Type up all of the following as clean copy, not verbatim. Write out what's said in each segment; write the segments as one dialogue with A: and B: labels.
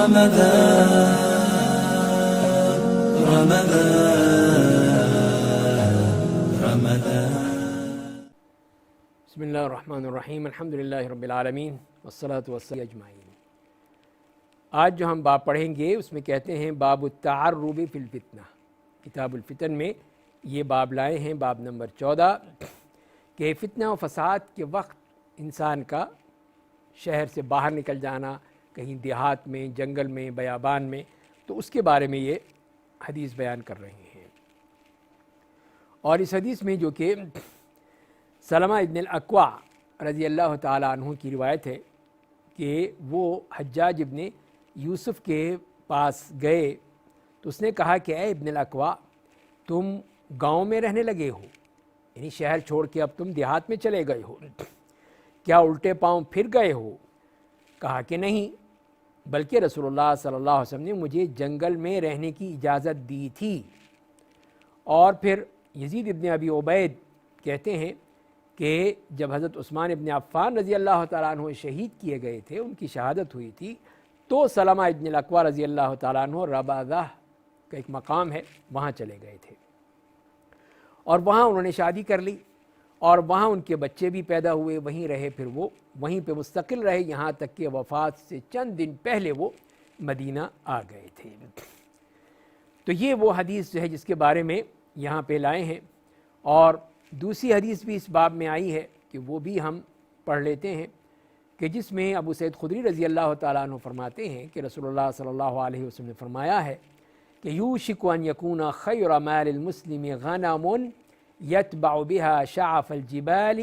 A: بسم اللہ الرحمن الرحیم الحمدللہ رب العالمین والصلاة والسلام اجمعین۔ آج جو ہم باب پڑھیں گے اس میں کہتے ہیں باب التعرب فی الفتنہ۔ کتاب الفتن میں یہ باب لائے ہیں، باب نمبر 14، کہ فتنہ و فساد کے وقت انسان کا شہر سے باہر نکل جانا، کہیں دیہات میں، جنگل میں، بیابان میں، تو اس کے بارے میں یہ حدیث بیان کر رہے ہیں۔ اور اس حدیث میں جو کہ سلمہ ابن الاکوع رضی اللہ تعالیٰ عنہ کی روایت ہے کہ وہ حجاج ابن یوسف کے پاس گئے تو اس نے کہا کہ اے ابن الاکوع، تم گاؤں میں رہنے لگے ہو، یعنی شہر چھوڑ کے اب تم دیہات میں چلے گئے ہو، کیا الٹے پاؤں پھر گئے ہو؟ کہا کہ نہیں، بلکہ رسول اللہ صلی اللہ علیہ وسلم نے مجھے جنگل میں رہنے کی اجازت دی تھی۔ اور پھر یزید ابن ابی عبید کہتے ہیں کہ جب حضرت عثمان ابن عفان رضی اللہ تعالیٰ عنہ شہید کیے گئے تھے، ان کی شہادت ہوئی تھی، تو سلمہ ابن الاکوع رضی اللہ تعالیٰ عنہ رباضہ کا ایک مقام ہے، وہاں چلے گئے تھے، اور وہاں انہوں نے شادی کر لی، اور وہاں ان کے بچے بھی پیدا ہوئے، وہیں رہے، پھر وہ وہیں پہ مستقل رہے، یہاں تک کہ وفات سے چند دن پہلے وہ مدینہ آ گئے تھے۔ تو یہ وہ حدیث جو ہے جس کے بارے میں یہاں پہ لائے ہیں، اور دوسری حدیث بھی اس باب میں آئی ہے کہ وہ بھی ہم پڑھ لیتے ہیں، کہ جس میں ابو سعید خدری رضی اللہ تعالیٰ عنہ فرماتے ہیں کہ رسول اللہ صلی اللہ علیہ وسلم نے فرمایا ہے کہ یوشک ان یکون خیر مال المسلم غنم یتبع بها شعف الجبال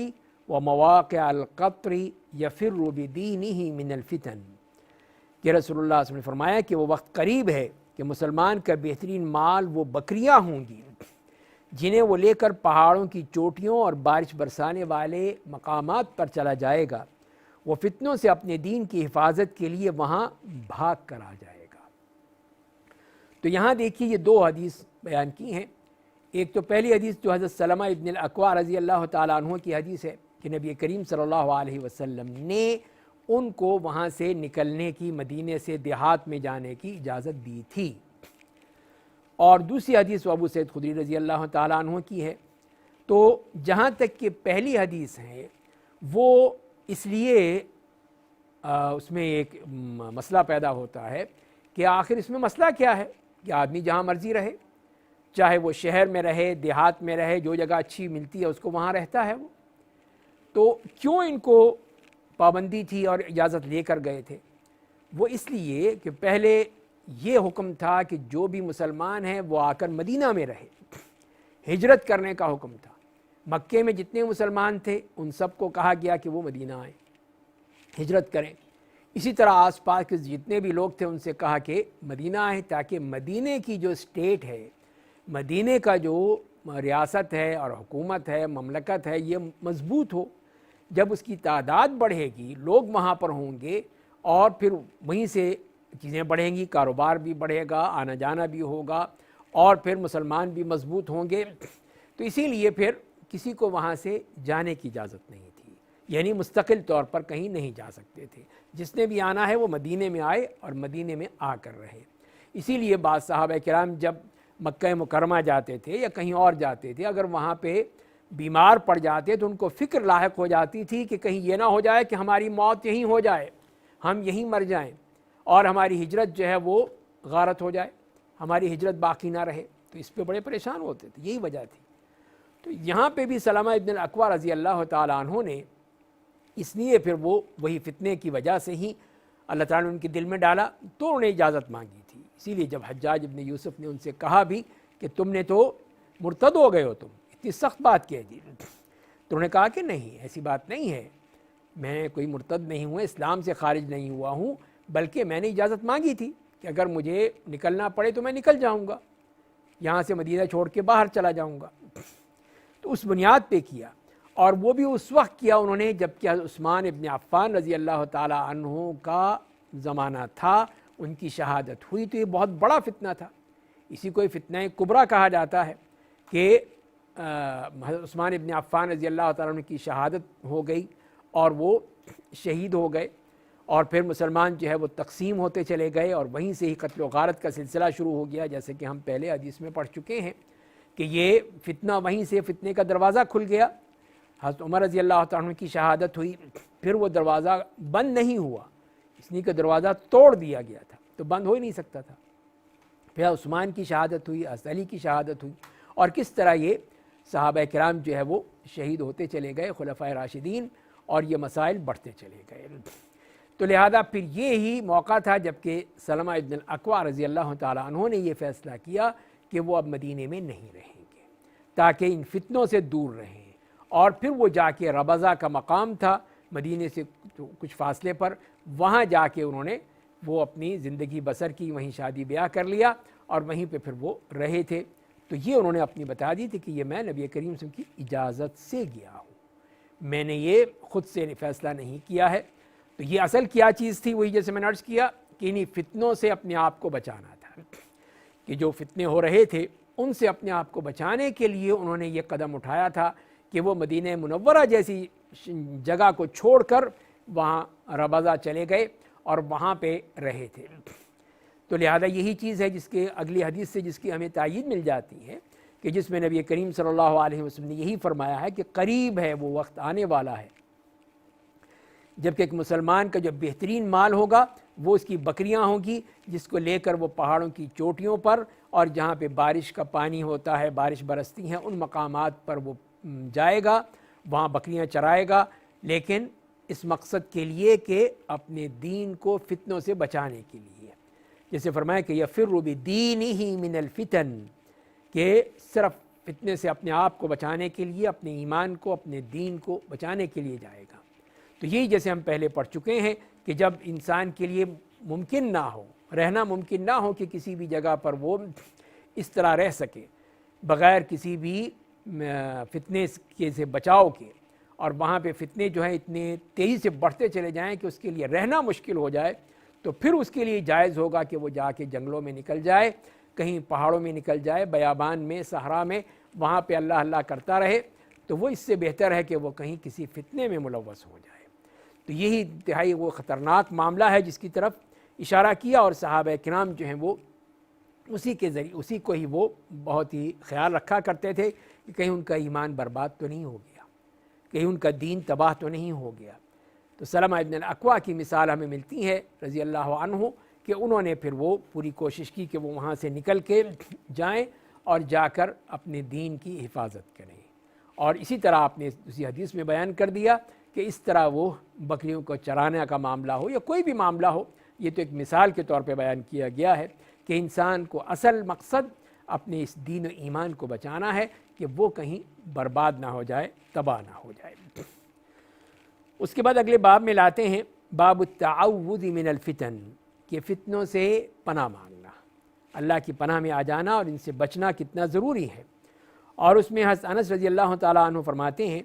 A: ومواقع القطر یفر بدینہ من الفتن، کہ رسول اللہ صلی اللہ علیہ وسلم نے فرمایا کہ وہ وقت قریب ہے کہ مسلمان کا بہترین مال وہ بکریاں ہوں گی جنہیں وہ لے کر پہاڑوں کی چوٹیوں اور بارش برسانے والے مقامات پر چلا جائے گا، وہ فتنوں سے اپنے دین کی حفاظت کے لیے وہاں بھاگ کر آ جائے گا۔ تو یہاں دیکھیے یہ دو حدیث بیان کی ہیں۔ ایک تو پہلی حدیث جو حضرت سلمہ ابن الاکوع رضی اللہ تعالیٰ عنہ کی حدیث ہے کہ نبی کریم صلی اللہ علیہ وسلم نے ان کو وہاں سے نکلنے کی، مدینے سے دیہات میں جانے کی اجازت دی تھی۔ اور دوسری حدیث ابو سعید خدری رضی اللہ تعالیٰ عنہ کی ہے۔ تو جہاں تک کہ پہلی حدیث ہے وہ اس لیے اس میں ایک مسئلہ پیدا ہوتا ہے کہ آخر اس میں مسئلہ کیا ہے کہ آدمی جہاں مرضی رہے، چاہے وہ شہر میں رہے، دیہات میں رہے، جو جگہ اچھی ملتی ہے اس کو وہاں رہتا ہے وہ، تو کیوں ان کو پابندی تھی اور اجازت لے کر گئے تھے؟ وہ اس لیے کہ پہلے یہ حکم تھا کہ جو بھی مسلمان ہیں وہ آ کر مدینہ میں رہے، ہجرت کرنے کا حکم تھا۔ مکے میں جتنے مسلمان تھے ان سب کو کہا گیا کہ وہ مدینہ آئیں، ہجرت کریں۔ اسی طرح آس پاس کے جتنے بھی لوگ تھے ان سے کہا کہ مدینہ آئیں، تاکہ مدینے کی جو اسٹیٹ ہے، مدینے کا جو ریاست ہے اور حکومت ہے، مملکت ہے، یہ مضبوط ہو۔ جب اس کی تعداد بڑھے گی، لوگ وہاں پر ہوں گے، اور پھر وہیں سے چیزیں بڑھیں گی، کاروبار بھی بڑھے گا، آنا جانا بھی ہوگا، اور پھر مسلمان بھی مضبوط ہوں گے، تو اسی لیے پھر کسی کو وہاں سے جانے کی اجازت نہیں تھی، یعنی مستقل طور پر کہیں نہیں جا سکتے تھے۔ جس نے بھی آنا ہے وہ مدینے میں آئے اور مدینے میں آ کر رہے۔ اسی لیے بعض صحابہ کرام جب مکہ مکرمہ جاتے تھے یا کہیں اور جاتے تھے، اگر وہاں پہ بیمار پڑ جاتے تو ان کو فکر لاحق ہو جاتی تھی کہ کہیں یہ نہ ہو جائے کہ ہماری موت یہیں ہو جائے، ہم یہیں مر جائیں، اور ہماری ہجرت جو ہے وہ غارت ہو جائے، ہماری ہجرت باقی نہ رہے، تو اس پہ بڑے پریشان ہوتے تھے، یہی وجہ تھی۔ تو یہاں پہ بھی سلمہ ابن الاکوع رضی اللہ تعالیٰ عنہ نے اس لیے پھر وہ وہی فتنے کی وجہ سے ہی اللہ تعالیٰ نے ان کے دل میں ڈالا، تو انہوں نے اجازت مانگی تھی۔ اسی لیے جب حجاج ابن یوسف نے ان سے کہا بھی کہ تم نے تو مرتد ہو گئے ہو، تم اتنی سخت بات کہہ دی، تو انہوں نے کہا کہ نہیں، ایسی بات نہیں ہے، میں کوئی مرتد نہیں ہوں، اسلام سے خارج نہیں ہوا ہوں، بلکہ میں نے اجازت مانگی تھی کہ اگر مجھے نکلنا پڑے تو میں نکل جاؤں گا، یہاں سے مدینہ چھوڑ کے باہر چلا جاؤں گا۔ تو اس بنیاد پہ کیا، اور وہ بھی اس وقت کیا انہوں نے جب کہ عثمان ابن عفان رضی اللہ تعالی عنہ کا زمانہ تھا، ان کی شہادت ہوئی، تو یہ بہت بڑا فتنہ تھا، اسی کو فتنہ کبریٰ کہا جاتا ہے کہ عثمان ابن عفان رضی اللہ تعالیٰ عنہ کی شہادت ہو گئی اور وہ شہید ہو گئے، اور پھر مسلمان جو ہے وہ تقسیم ہوتے چلے گئے اور وہیں سے ہی قتل و غارت کا سلسلہ شروع ہو گیا، جیسے کہ ہم پہلے حدیث میں پڑھ چکے ہیں کہ یہ فتنہ وہیں سے فتنے کا دروازہ کھل گیا۔ حضرت عمر رضی اللہ تعالیٰ عنہ کی شہادت ہوئی، پھر وہ دروازہ بند نہیں ہوا، اس لیے کہ دروازہ توڑ دیا گیا تھا تو بند ہو ہی نہیں سکتا تھا۔ پھر عثمان کی شہادت ہوئی، حضرت علی کی شہادت ہوئی، اور کس طرح یہ صحابہ کرام جو ہے وہ شہید ہوتے چلے گئے، خلفائے راشدین، اور یہ مسائل بڑھتے چلے گئے۔ تو لہذا پھر یہی موقع تھا جب کہ سلمہ ابن الاکوع رضی اللہ تعالیٰ عنہ نے یہ فیصلہ کیا کہ وہ اب مدینے میں نہیں رہیں گے تاکہ ان فتنوں سے دور رہیں، اور پھر وہ جا کے ربضہ کا مقام تھا مدینے سے کچھ فاصلے پر، وہاں جا کے انہوں نے وہ اپنی زندگی بسر کی، وہیں شادی بیاہ کر لیا اور وہیں پہ پھر وہ رہے تھے۔ تو یہ انہوں نے اپنی بتا دی تھی کہ یہ میں نبی کریم صلی اللہ علیہ وسلم کی اجازت سے گیا ہوں، میں نے یہ خود سے فیصلہ نہیں کیا ہے۔ تو یہ اصل کیا چیز تھی، وہی جیسے میں نے عرض کیا کہ انہیں فتنوں سے اپنے آپ کو بچانا تھا، کہ جو فتنے ہو رہے تھے ان سے اپنے آپ کو بچانے کے لیے انہوں نے یہ قدم اٹھایا تھا کہ وہ مدینہ منورہ جیسی جگہ کو چھوڑ کر وہاں ربضہ چلے گئے اور وہاں پہ رہے تھے۔ تو لہذا یہی چیز ہے جس کے اگلی حدیث سے جس کی ہمیں تائید مل جاتی ہے کہ جس میں نبی کریم صلی اللہ علیہ وسلم نے یہی فرمایا ہے کہ قریب ہے وہ وقت آنے والا ہے جبکہ ایک مسلمان کا جو بہترین مال ہوگا وہ اس کی بکریاں ہوں گی، جس کو لے کر وہ پہاڑوں کی چوٹیوں پر اور جہاں پہ بارش کا پانی ہوتا ہے، بارش برستی ہیں، ان مقامات پر وہ جائے گا، وہاں بکریاں چرائے گا، لیکن اس مقصد کے لیے کہ اپنے دین کو فتنوں سے بچانے کے لیے، جیسے فرمایا کہ یفر بدینہ من الفتن، کہ صرف فتنے سے اپنے آپ کو بچانے کے لیے، اپنے ایمان کو، اپنے دین کو بچانے کے لیے جائے گا۔ تو یہی جیسے ہم پہلے پڑھ چکے ہیں کہ جب انسان کے لیے ممکن نہ ہو، رہنا ممکن نہ ہو کہ کسی بھی جگہ پر وہ اس طرح رہ سکے بغیر کسی بھی فتنے کے سے بچاؤ کے، اور وہاں پہ فتنے جو ہیں اتنے تیزی سے بڑھتے چلے جائیں کہ اس کے لیے رہنا مشکل ہو جائے، تو پھر اس کے لیے جائز ہوگا کہ وہ جا کے جنگلوں میں نکل جائے، کہیں پہاڑوں میں نکل جائے، بیابان میں، صحرا میں، وہاں پہ اللہ اللہ کرتا رہے، تو وہ اس سے بہتر ہے کہ وہ کہیں کسی فتنے میں ملوث ہو جائے۔ تو یہی انتہائی وہ خطرناک معاملہ ہے جس کی طرف اشارہ کیا، اور صحابہ کرام جو ہیں وہ اسی کے ذریعے، اسی کو ہی وہ بہت ہی خیال رکھا کرتے تھے کہ کہیں ان کا ایمان برباد تو نہیں ہو گیا، کہیں ان کا دین تباہ تو نہیں ہو گیا۔ تو سلمہ ابن الاکوع کی مثال ہمیں ملتی ہے رضی اللہ عنہ کہ انہوں نے پھر وہ پوری کوشش کی کہ وہ وہاں سے نکل کے جائیں اور جا کر اپنے دین کی حفاظت کریں، اور اسی طرح آپ نے اسی حدیث میں بیان کر دیا کہ اس طرح وہ بکریوں کو چرانے کا معاملہ ہو یا کوئی بھی معاملہ ہو، یہ تو ایک مثال کے طور پہ بیان کیا گیا ہے کہ انسان کو اصل مقصد اپنے اس دین و ایمان کو بچانا ہے کہ وہ کہیں برباد نہ ہو جائے، تباہ نہ ہو جائے۔ اس کے بعد اگلے باب میں لاتے ہیں باب التعوذ من الفتن، کہ فتنوں سے پناہ مانگنا، اللہ کی پناہ میں آ جانا اور ان سے بچنا کتنا ضروری ہے۔ اور اس میں حضرت انس رضی اللہ تعالیٰ عنہ فرماتے ہیں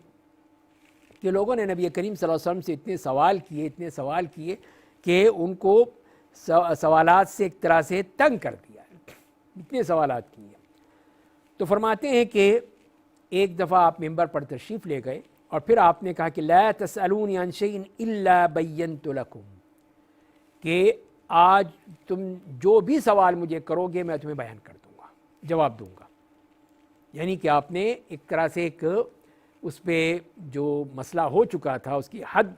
A: کہ لوگوں نے نبی کریم صلی اللہ علیہ وسلم سے اتنے سوال کیے کہ ان کو سوالات سے ایک طرح سے تنگ کر دیا، اتنے سوالات کیے۔ تو فرماتے ہیں کہ ایک دفعہ آپ ممبر پر تشریف لے گئے اور پھر آپ نے کہا کہ لا تسألونی عن شیء الا بینت لکم، کہ آج تم جو بھی سوال مجھے کرو گے میں تمہیں بیان کر دوں گا، جواب دوں گا۔ یعنی کہ آپ نے ایک طرح سے ایک اس پہ جو مسئلہ ہو چکا تھا، اس کی حد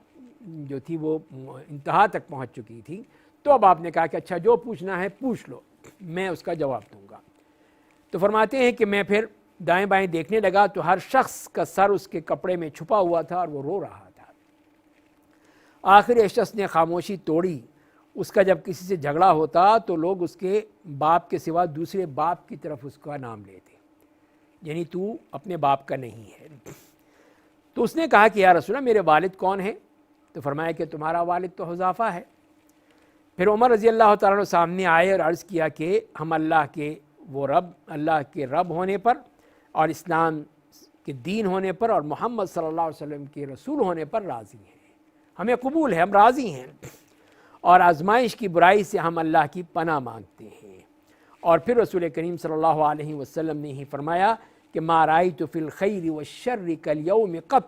A: جو تھی وہ انتہا تک پہنچ چکی تھی، تو اب آپ نے کہا کہ اچھا جو پوچھنا ہے پوچھ لو، میں اس کا جواب دوں گا۔ تو فرماتے ہیں کہ میں پھر دائیں بائیں دیکھنے لگا تو ہر شخص کا سر اس کے کپڑے میں چھپا ہوا تھا اور وہ رو رہا تھا۔ آخر ایک شخص نے خاموشی توڑی، اس کا جب کسی سے جھگڑا ہوتا تو لوگ اس کے باپ کے سوا دوسرے باپ کی طرف اس کا نام لیتے، یعنی تو اپنے باپ کا نہیں ہے۔ تو اس نے کہا کہ یا رسول اللہ میرے والد کون ہیں؟ تو فرمایا کہ تمہارا والد تو حذیفہ ہے۔ پھر عمر رضی اللہ تعالیٰ عنہ سامنے آئے اور عرض کیا کہ ہم اللہ کے رب ہونے پر اور اسلام کے دین ہونے پر اور محمد صلی اللہ علیہ وسلم کے رسول ہونے پر راضی ہیں، ہمیں قبول ہے، ہم راضی ہیں، اور آزمائش کی برائی سے ہم اللہ کی پناہ مانگتے ہیں۔ اور پھر رسول کریم صلی اللہ علیہ وسلم نے ہی فرمایا کہ ما رأیت فی الخیر والشر کالیوم قط،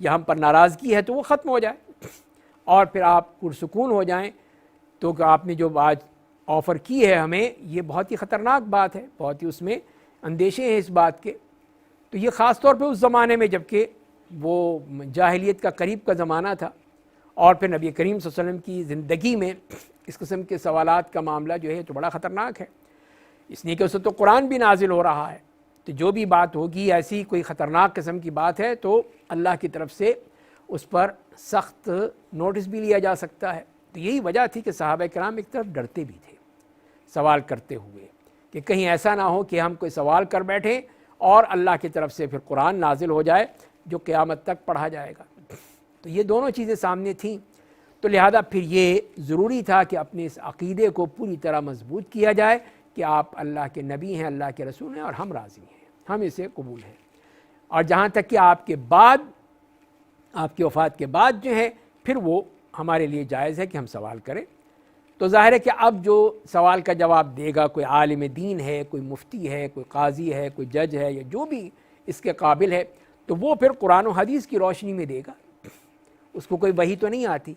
A: یا ہم پر ناراضگی ہے تو وہ ختم ہو جائے اور پھر آپ پرسکون ہو جائیں. تو کہ آپ نے جو آج آفر کی ہے ہمیں، یہ بہت ہی خطرناک بات ہے، بہت ہی اس میں اندیشے ہیں اس بات کے. تو یہ خاص طور پہ اس زمانے میں جب کہ وہ جاہلیت کا قریب کا زمانہ تھا، اور پھر نبی کریم صلی اللہ علیہ وسلم کی زندگی میں اس قسم کے سوالات کا معاملہ جو ہے تو بڑا خطرناک ہے، اس لیے کہ اس وقت تو قرآن بھی نازل ہو رہا ہے. تو جو بھی بات ہوگی ایسی کوئی خطرناک قسم کی بات ہے تو اللہ کی طرف سے اس پر سخت نوٹس بھی لیا جا سکتا ہے. تو یہی وجہ تھی کہ صحابہ کرام ایک طرف ڈرتے بھی تھے سوال کرتے ہوئے کہ کہیں ایسا نہ ہو کہ ہم کوئی سوال کر بیٹھیں اور اللہ کی طرف سے پھر قرآن نازل ہو جائے جو قیامت تک پڑھا جائے گا. تو یہ دونوں چیزیں سامنے تھیں. تو لہذا پھر یہ ضروری تھا کہ اپنے اس عقیدے کو پوری طرح مضبوط کیا جائے کہ آپ اللہ کے نبی ہیں، اللہ کے رسول ہیں، اور ہم راضی ہیں، ہم اسے قبول ہیں. اور جہاں تک کہ آپ کے بعد، آپ کی وفات کے بعد جو ہے پھر وہ ہمارے لیے جائز ہے کہ ہم سوال کریں. تو ظاہر ہے کہ اب جو سوال کا جواب دے گا کوئی عالم دین ہے، کوئی مفتی ہے، کوئی قاضی ہے، کوئی جج ہے، یا جو بھی اس کے قابل ہے، تو وہ پھر قرآن و حدیث کی روشنی میں دے گا. اس کو کوئی وحی تو نہیں آتی،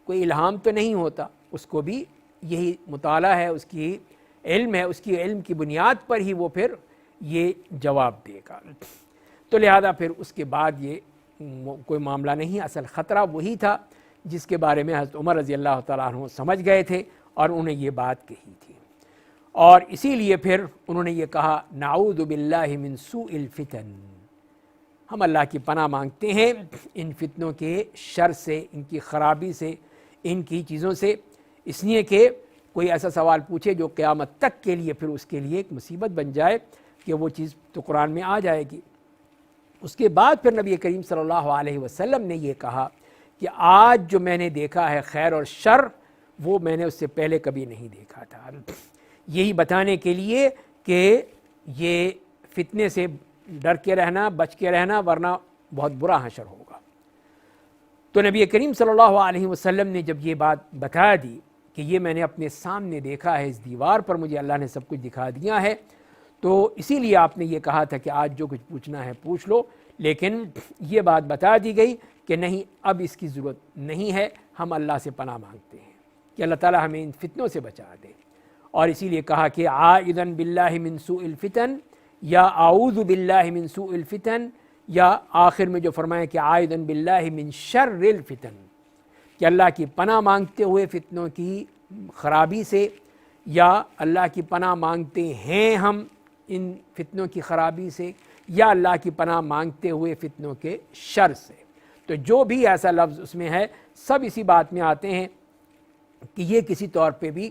A: کوئی الہام تو نہیں ہوتا، اس کو بھی یہی مطالعہ ہے، اس کی علم ہے، اس کی علم کی بنیاد پر ہی وہ پھر یہ جواب دے گا. تو لہذا پھر اس کے بعد یہ کوئی معاملہ نہیں. اصل خطرہ وہی تھا جس کے بارے میں حضرت عمر رضی اللہ تعالیٰ عنہ سمجھ گئے تھے اور انہیں یہ بات کہی تھی. اور اسی لیے پھر انہوں نے یہ کہا نعوذ باللہ من سوء الفتن، ہم اللہ کی پناہ مانگتے ہیں ان فتنوں کے شر سے، ان کی خرابی سے، ان کی چیزوں سے، اس لیے کہ کوئی ایسا سوال پوچھے جو قیامت تک کے لیے پھر اس کے لیے ایک مصیبت بن جائے کہ وہ چیز تو قرآن میں آ جائے گی. اس کے بعد پھر نبی کریم صلی اللہ علیہ وسلم نے یہ کہا کہ آج جو میں نے دیکھا ہے خیر اور شر، وہ میں نے اس سے پہلے کبھی نہیں دیکھا تھا. یہی بتانے کے لیے کہ یہ فتنے سے ڈر کے رہنا، بچ کے رہنا، ورنہ بہت برا حشر ہوگا. تو نبی کریم صلی اللہ علیہ وسلم نے جب یہ بات بتا دی کہ یہ میں نے اپنے سامنے دیکھا ہے، اس دیوار پر مجھے اللہ نے سب کچھ دکھا دیا ہے، تو اسی لیے آپ نے یہ کہا تھا کہ آج جو کچھ پوچھنا ہے پوچھ لو. لیکن یہ بات بتا دی گئی کہ نہیں، اب اس کی ضرورت نہیں ہے، ہم اللہ سے پناہ مانگتے ہیں کہ اللہ تعالی ہمیں ان فتنوں سے بچا دے. اور اسی لیے کہا کہ عائذا باللہ من سوء الفتن، یا اعوذ باللہ من سوء الفتن، یا آخر میں جو فرمایا کہ عائذا باللہ من شر الفتن، کہ اللہ کی پناہ مانگتے ہوئے فتنوں کی خرابی سے، یا اللہ کی پناہ مانگتے ہیں ہم ان فتنوں کی خرابی سے، یا اللہ کی پناہ مانگتے ہوئے فتنوں کے شر سے. تو جو بھی ایسا لفظ اس میں ہے سب اسی بات میں آتے ہیں کہ یہ کسی طور پہ بھی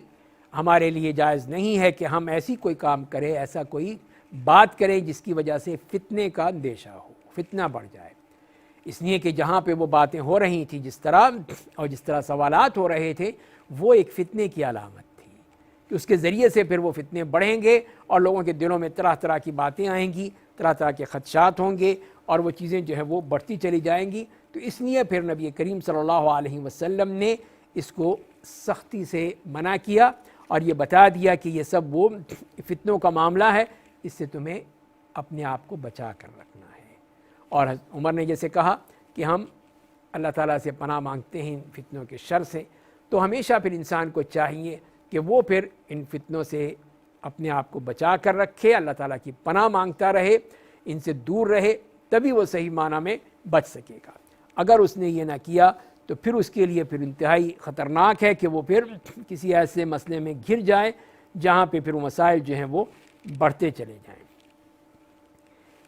A: ہمارے لیے جائز نہیں ہے کہ ہم ایسی کوئی کام کریں، ایسا کوئی بات کریں جس کی وجہ سے فتنے کا اندیشہ ہو، فتنہ بڑھ جائے. اس لیے کہ جہاں پہ وہ باتیں ہو رہی تھیں جس طرح، اور جس طرح سوالات ہو رہے تھے، وہ ایک فتنے کی علامت تھی کہ اس کے ذریعے سے پھر وہ فتنے بڑھیں گے اور لوگوں کے دلوں میں طرح طرح کی باتیں آئیں گی، طرح طرح کے خدشات ہوں گے، اور وہ چیزیں جو ہیں وہ بڑھتی چلی جائیں گی. تو اس لیے پھر نبی کریم صلی اللہ علیہ وسلم نے اس کو سختی سے منع کیا اور یہ بتا دیا کہ یہ سب وہ فتنوں کا معاملہ ہے، اس سے تمہیں اپنے آپ کو بچا کر رکھنا ہے. اور عمر نے جیسے کہا کہ ہم اللہ تعالیٰ سے پناہ مانگتے ہیں ان فتنوں کے شر سے، تو ہمیشہ پھر انسان کو چاہیے کہ وہ پھر ان فتنوں سے اپنے آپ کو بچا کر رکھے، اللہ تعالیٰ کی پناہ مانگتا رہے، ان سے دور رہے، تبھی وہ صحیح معنی میں بچ سکے گا. اگر اس نے یہ نہ کیا تو پھر اس کے لیے پھر انتہائی خطرناک ہے کہ وہ پھر کسی ایسے مسئلے میں گر جائے جہاں پہ پھر وہ مسائل جو ہیں وہ بڑھتے چلے جائیں.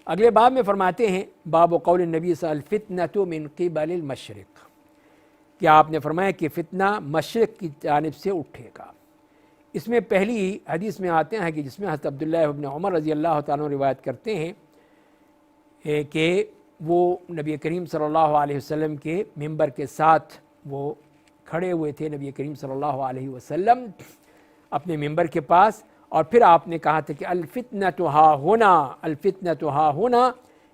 A: اگلے باب میں فرماتے ہیں باب قول النبی صلی اللہ علیہ وسلم الفتنة من قبل المشرق، کہ آپ نے فرمایا کہ فتنہ مشرق کی جانب سے اٹھے گا. اس میں پہلی حدیث میں آتے ہیں کہ جس میں حضرت عبداللہ ابن عمر رضی اللہ تعالیٰ عنہ روایت کرتے ہیں کہ وہ نبی کریم صلی اللہ علیہ وسلم کے ممبر کے ساتھ وہ کھڑے ہوئے تھے، نبی کریم صلی اللہ علیہ وسلم اپنے ممبر کے پاس، اور پھر آپ نے کہا تھا کہ الفتنة ہا ہونا، الفتنة ہا ہونا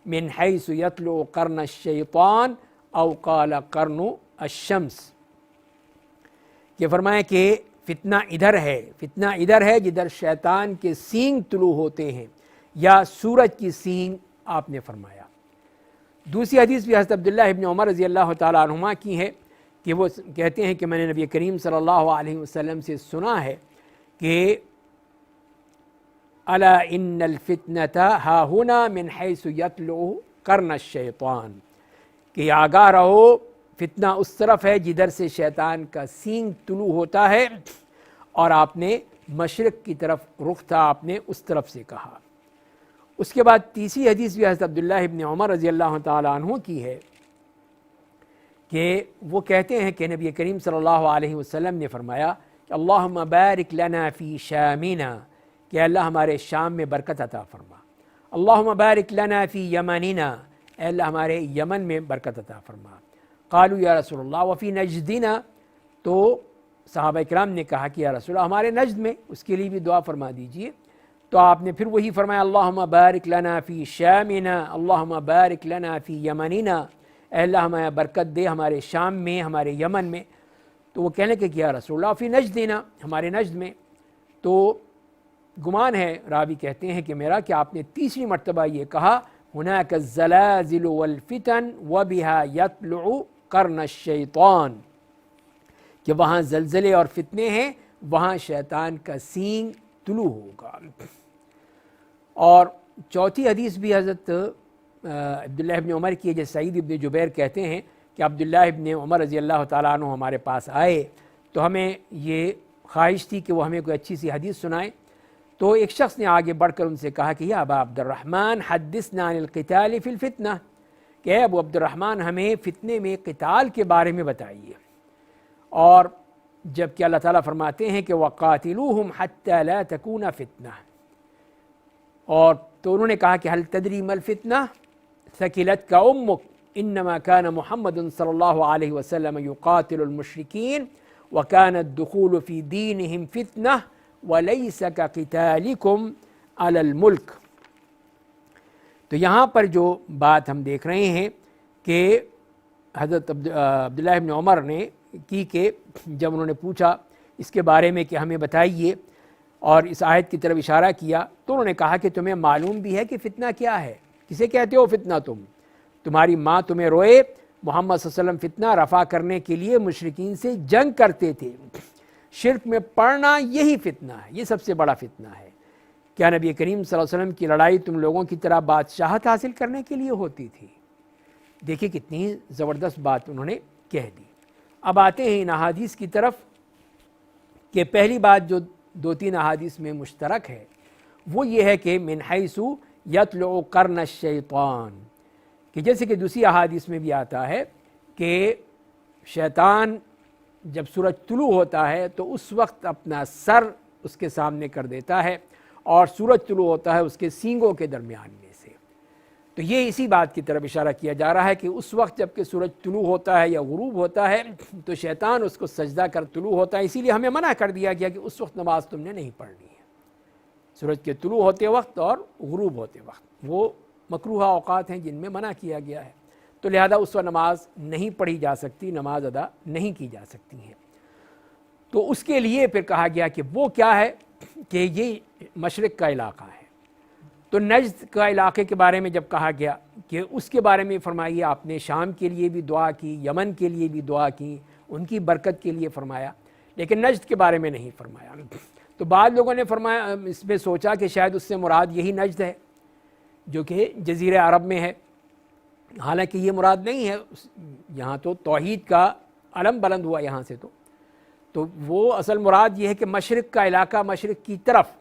A: من حیث یطلع قرن الشیطان او قال قرن الشمس، کہ فرمایا کہ فتنہ ادھر ہے، فتنہ ادھر ہے جدھر شیطان کے سینگ طلوع ہوتے ہیں، یا سورج کی سینگ آپ نے فرمایا. دوسری حدیث بھی حضرت عبداللہ ابن عمر رضی اللہ تعالیٰ عنہما کی ہے کہ وہ کہتے ہیں کہ میں نے نبی کریم صلی اللہ علیہ وسلم سے سنا ہے کہ الا ان الفتنۃ ہا ہنا من حیث یطلع قرن الشیطان، کہ آگاہ رہو فتنہ اس طرف ہے جدھر سے شیطان کا سینگ طلوع ہوتا ہے، اور آپ نے مشرق کی طرف رخ تھا، آپ نے اس طرف سے کہا۔ اس کے بعد تیسری حدیث بھی حضرت عبداللہ ابن عمر رضی اللہ تعالیٰ عنہ کی ہے کہ وہ کہتے ہیں کہ نبی کریم صلی اللہ علیہ وسلم نے فرمایا کہ اللہم بارک لنا فی شامنا، کہ اللہ ہمارے شام میں برکت عطا فرما، اللہم بارک لنا فی یمننا، اے اللہ ہمارے یمن میں برکت عطا فرما۔ قالوا یا رسول اللہ وفی نجدنا، تو صحابہ کرام نے کہا کہ یا رسول اللہ ہمارے نجد میں، اس کے لیے بھی دعا فرما دیجئے۔ تو آپ نے پھر وہی فرمایا اللہم بارک لنا فی شامنا، اللہم بارک لنا فی یمننا، اے اللہ ہمیں برکت دے ہمارے شام میں، ہمارے یمن میں۔ تو وہ کہنے کہ یا رسول اللہ فی نجدنا، ہمارے نجد میں۔ تو گمان ہے، راوی کہتے ہیں کہ میرا، کہ آپ نے تیسری مرتبہ یہ کہا ہناک الزلازل والفتن وبها یطلع قرن الشیطان، کہ وہاں زلزلے اور فتنے ہیں، وہاں شیطان کا سینگ طلوع ہوگا۔ اور چوتھی حدیث بھی حضرت عبداللہ ابن عمر کی ہے، جیسے سعید ابن جبیر کہتے ہیں کہ عبداللہ ابن عمر رضی اللہ تعالیٰ عنہ ہمارے پاس آئے تو ہمیں یہ خواہش تھی کہ وہ ہمیں کوئی اچھی سی حدیث سنائیں۔ تو ایک شخص نے آگے بڑھ کر ان سے کہا کہ یا ابا عبد الرحمن حدثنا عن القتال فی الفتنہ، کہ اے ابو عبد الرحمن ہمیں فتنے میں قتال کے بارے میں بتائیے۔ اور جب کہ اللہ تعالیٰ فرماتے ہیں کہ وَقَاتِلُوهُمْ حَتَّى لَا تَكُونَ فِتْنَةً، اور تو انہوں نے کہا کہ هل تدری ما الفتنہ ثقلتك امك انما كان محمد صلی اللہ علیہ وسلم يقاتل المشرکین وكان الدخول في دينهم فتنہ وَلَيْسَ كَقِتَالِكُمْ عَلَى الْمُلْكِ۔ تو یہاں پر جو بات ہم دیکھ رہے ہیں کہ حضرت عبداللہ ابن عمر نے کی کہ جب انہوں نے پوچھا اس کے بارے میں کہ ہمیں بتائیے اور اس آیت کی طرف اشارہ کیا، تو انہوں نے کہا کہ تمہیں معلوم بھی ہے کہ فتنہ کیا ہے؟ کسے کہتے ہو فتنہ؟ تمہاری ماں تمہیں روئے، محمد صلی اللہ علیہ وسلم فتنہ رفع کرنے کے لیے مشرکین سے جنگ کرتے تھے، شرک میں پڑنا یہی فتنہ ہے، یہ سب سے بڑا فتنہ ہے۔ کیا نبی کریم صلی اللہ علیہ وسلم کی لڑائی تم لوگوں کی طرح بادشاہت حاصل کرنے کے لیے ہوتی تھی؟ دیکھیں کتنی زبردست بات انہوں نے کہہ دی۔ اب آتے ہیں ان احادیث کی طرف کہ پہلی بات جو دو تین احادیث میں مشترک ہے وہ یہ ہے کہ من حیث یطلع قرن الشیطان، کہ جیسے کہ دوسری احادیث میں بھی آتا ہے کہ شیطان جب سورج طلوع ہوتا ہے تو اس وقت اپنا سر اس کے سامنے کر دیتا ہے، اور سورج طلوع ہوتا ہے اس کے سینگوں کے درمیان میں سے۔ تو یہ اسی بات کی طرف اشارہ کیا جا رہا ہے کہ اس وقت جب کہ سورج طلوع ہوتا ہے یا غروب ہوتا ہے تو شیطان اس کو سجدہ کر طلوع ہوتا ہے، اسی لیے ہمیں منع کر دیا گیا کہ اس وقت نماز تم نے نہیں پڑھنی ہے، سورج کے طلوع ہوتے وقت اور غروب ہوتے وقت، وہ مکروہ اوقات ہیں جن میں منع کیا گیا ہے، تو لہذا اس وقت نماز نہیں پڑھی جا سکتی، نماز ادا نہیں کی جا سکتی ہے۔ تو اس کے لیے پھر کہا گیا کہ وہ کیا ہے کہ یہ مشرق کا علاقہ ہے۔ تو نجد کا علاقے کے بارے میں جب کہا گیا کہ اس کے بارے میں فرمائیے، آپ نے شام کے لیے بھی دعا کی، یمن کے لیے بھی دعا کی، ان کی برکت کے لیے فرمایا، لیکن نجد کے بارے میں نہیں فرمایا۔ تو بعض لوگوں نے فرمایا، اس میں سوچا کہ شاید اس سے مراد یہی نجد ہے جو کہ جزیرہ عرب میں ہے، حالانکہ یہ مراد نہیں ہے، یہاں تو توحید کا علم بلند ہوا یہاں سے۔ تو وہ اصل مراد یہ ہے کہ مشرق کا علاقہ، مشرق کی طرف،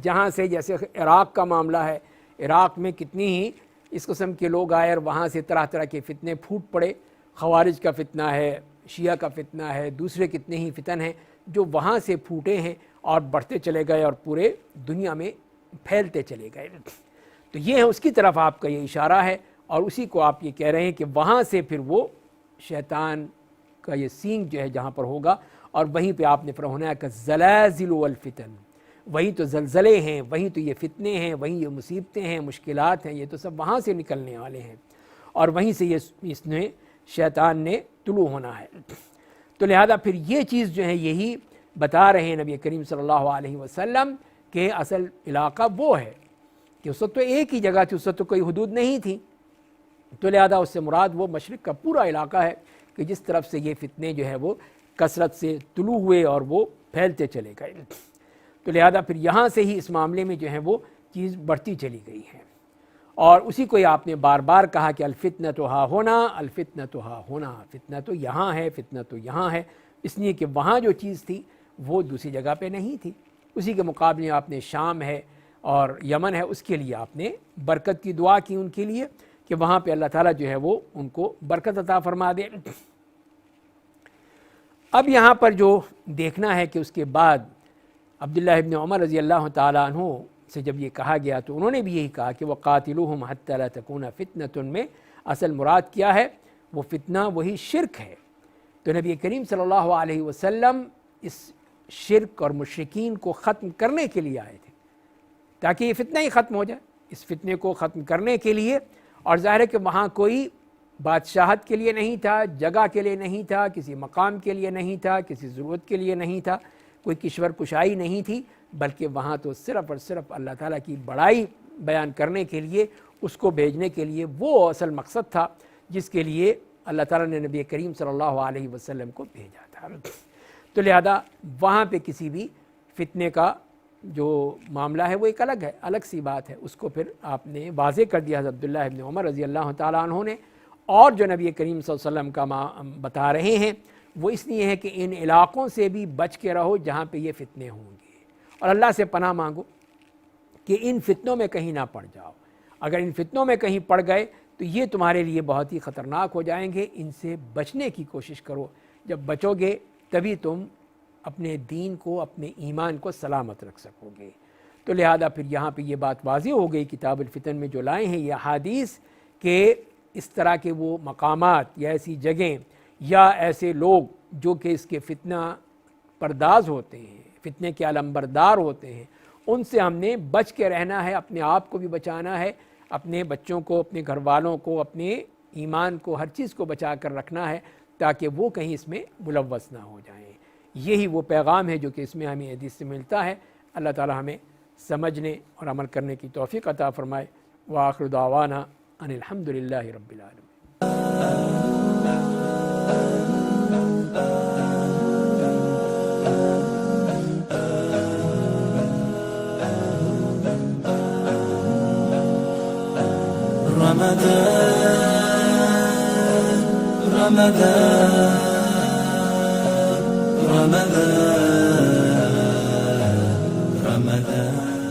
A: جہاں سے جیسے عراق کا معاملہ ہے، عراق میں کتنی ہی اس قسم کے لوگ آئے اور وہاں سے طرح طرح کے فتنے پھوٹ پڑے، خوارج کا فتنہ ہے، شیعہ کا فتنہ ہے، دوسرے کتنے ہی فتن ہیں جو وہاں سے پھوٹے ہیں اور بڑھتے چلے گئے اور پورے دنیا میں پھیلتے چلے گئے۔ تو یہ ہے، اس کی طرف آپ کا یہ اشارہ ہے، اور اسی کو آپ یہ کہہ رہے ہیں کہ وہاں سے پھر وہ شیطان کا یہ سینگ جو ہے جہاں پر ہوگا، اور وہیں پہ آپ نے فرمایا کہ الزلازل والفتن، وہیں تو زلزلے ہیں، وہیں تو یہ فتنے ہیں، وہیں یہ مصیبتیں ہیں، مشکلات ہیں، یہ تو سب وہاں سے نکلنے والے ہیں، اور وہیں سے اس نے شیطان نے طلوع ہونا ہے۔ تو لہذا پھر یہ چیز جو ہے یہی بتا رہے ہیں نبی کریم صلی اللہ علیہ وسلم کہ اصل علاقہ وہ ہے کہ اس وقت تو ایک ہی جگہ تھی، اس وقت تو کوئی حدود نہیں تھی، تو لہذا اس سے مراد وہ مشرق کا پورا علاقہ ہے کہ جس طرف سے یہ فتنے جو ہے وہ کثرت سے طلوع ہوئے اور وہ پھیلتے چلے گئے. تو لہذا پھر یہاں سے ہی اس معاملے میں جو ہے وہ چیز بڑھتی چلی گئی ہے. اور اسی کو آپ نے بار بار کہا کہ الفتنۃ ہا ہونا، الفتنۃ ہا ہونا، فتنہ تو یہاں ہے، فتنہ تو یہاں ہے، اس لیے کہ وہاں جو چیز تھی وہ دوسری جگہ پہ نہیں تھی. اسی کے مقابلے آپ نے شام ہے اور یمن ہے، اس کے لیے آپ نے برکت کی دعا کی ان کے لیے کہ وہاں پہ اللہ تعالیٰ جو ہے وہ ان کو برکت عطا فرما دے. اب یہاں پر جو دیکھنا ہے کہ اس کے بعد عبداللہ ابن عمر رضی اللہ تعالیٰ عنہ سے جب یہ کہا گیا تو انہوں نے بھی یہی کہا کہ وَقَاتِلُوهُمْ حَتَّى لَا تَكُونَ فِتْنَةٌ میں اصل مراد کیا ہے؟ وہ فتنہ وہی شرک ہے. تو نبی کریم صلی اللہ علیہ وسلم اس شرک اور مشرکین کو ختم کرنے کے لیے آئے تھے تاکہ یہ فتنہ ہی ختم ہو جائے. اس فتنے کو ختم کرنے کے لیے، اور ظاہر ہے کہ وہاں کوئی بادشاہت کے لیے نہیں تھا، جگہ کے لیے نہیں تھا، کسی مقام کے لیے نہیں تھا، کسی ضرورت کے لیے نہیں تھا، کوئی کشور کشائی نہیں تھی، بلکہ وہاں تو صرف اور صرف اللہ تعالیٰ کی بڑائی بیان کرنے کے لیے، اس کو بھیجنے کے لیے وہ اصل مقصد تھا جس کے لیے اللہ تعالیٰ نے نبی کریم صلی اللہ علیہ وسلم کو بھیجا تھا. تو لہذا وہاں پہ کسی بھی فتنے کا جو معاملہ ہے وہ ایک الگ سی بات ہے. اس کو پھر آپ نے واضح کر دیا حضرت عبداللہ ابن عمر رضی اللہ تعالیٰ عنہ نے. اور جو نبی کریم صلی اللہ علیہ وسلم کا بتا رہے ہیں وہ اس لیے ہے کہ ان علاقوں سے بھی بچ کے رہو جہاں پہ یہ فتنے ہوں گے، اور اللہ سے پناہ مانگو کہ ان فتنوں میں کہیں نہ پڑ جاؤ. اگر ان فتنوں میں کہیں پڑ گئے تو یہ تمہارے لیے بہت ہی خطرناک ہو جائیں گے. ان سے بچنے کی کوشش کرو. جب بچو گے تبھی تم اپنے دین کو، اپنے ایمان کو سلامت رکھ سکو گے. تو لہذا پھر یہاں پہ یہ بات واضح ہو گئی کتاب الفتن میں جو لائے ہیں یہ احادیث کہ اس طرح کے وہ مقامات یا ایسی جگہیں یا ایسے لوگ جو کہ اس کے فتنہ پرداز ہوتے ہیں، فتنے کے علمبردار ہوتے ہیں، ان سے ہم نے بچ کے رہنا ہے. اپنے آپ کو بھی بچانا ہے، اپنے بچوں کو، اپنے گھر والوں کو، اپنے ایمان کو، ہر چیز کو بچا کر رکھنا ہے تاکہ وہ کہیں اس میں ملوث نہ ہو جائیں. یہی وہ پیغام ہے جو کہ اس میں ہمیں حدیث سے ملتا ہے. اللہ تعالی ہمیں سمجھنے اور عمل کرنے کی توفیق عطا فرمائے. وآخر دعوانا ان الحمد للہ رب العالمین.
B: رمضان